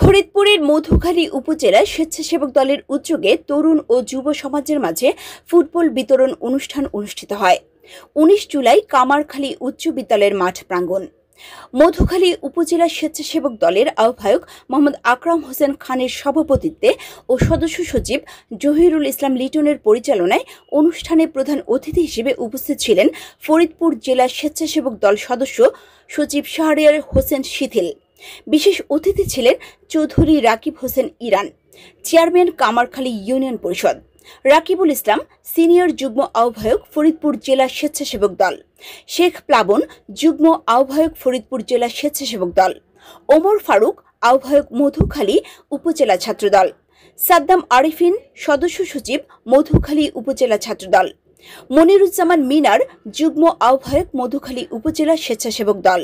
ফরিদপুরের মধুখালী উপজেলায় স্বেচ্ছাসেবক দলের উদ্যোগে তরুণ ও যুব সমাজের মাঝে ফুটবল বিতরণ অনুষ্ঠান অনুষ্ঠিত হয়। ১৯ জুলাই কামারখালী উচ্চ বিদ্যালয়ের মাঠ প্রাঙ্গণ। মধুখালী উপজেলা স্বেচ্ছাসেবক দলের আহ্বায়ক মোহাম্মদ আকরাম হোসেন খানের সভাপতিত্বে ও সদস্য সচিব জহিরুল ইসলাম লিটনের পরিচালনায় অনুষ্ঠানে প্রধান অতিথি হিসেবে উপস্থিত ছিলেন ফরিদপুর জেলা স্বেচ্ছাসেবক দল সদস্য সচিব শাহরিয়ার হোসেন শিথিল। বিশেষ অতিথি ছিলেন Chowdhury Rakib Hossain Iran, chairman Kamarkhali union পরিষদ, রাকিবুল ইসলাম সিনিয়র যুগ্ম আহ্বায়ক ফরিদপুর জেলা স্বেচ্ছাসেবক দল, শেখ প্লাবন যুগ্ম আহ্বায়ক ফরিদপুর জেলা স্বেচ্ছাসেবক দল, ওমর ফারুক আহ্বায়ক মধুখালী উপজেলা ছাত্রদল, সাদ্দাম আরিফিন সদস্য সচিব মধুখালী উপজেলা ছাত্রদল, মনিরুজ্জামান মিনার যুগ্ম আহ্বায়ক মধুখালী উপজেলা স্বেচ্ছাসেবক দল,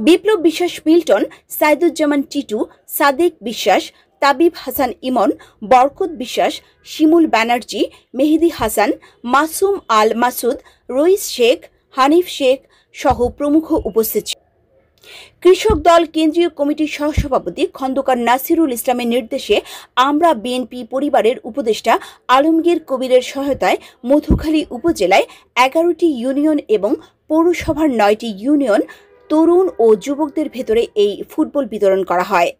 বিপ্লব বিশ্বাস মিল্টন, সাইদুজ্জামান টিটু, সাদেক বিশ্বাস, তাবিব হাসান ইমন, বরকত বিশ্বাস, শিমুল ব্যানার্জি, মেহেদি হাসান, মাসুম আল মাসুদ, রইস শেখ, হানিফ শেখ সহ প্রমুখ উপস্থিত ছিলেন। কৃষক দল কেন্দ্রীয় কমিটির সহসভাপতি খন্দকার নাসিরুল ইসলামের নির্দেশে আমরা বিএনপি পরিবারের উপদেষ্টা আলমগীর কবিরের সহায়তায় মধুখালী উপজেলায় ১১টি ইউনিয়ন এবং পৌরসভার ৯টি ইউনিয়ন তরুণ ও যুবকদের ভেতরে এই ফুটবল বিতরণ করা হয়।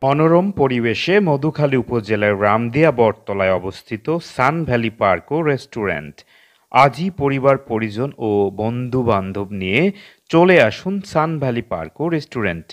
মনোরম পরিবেশে মধুখালী উপজেলার রামদিয়া বটতলায় অবস্থিত সান ভ্যালি পার্ক ও রেস্টুরেন্ট। আজই পরিবার পরিজন ও বন্ধু বান্ধব নিয়ে চলে আসুন সান ভ্যালি পার্ক ও রেস্টুরেন্টে।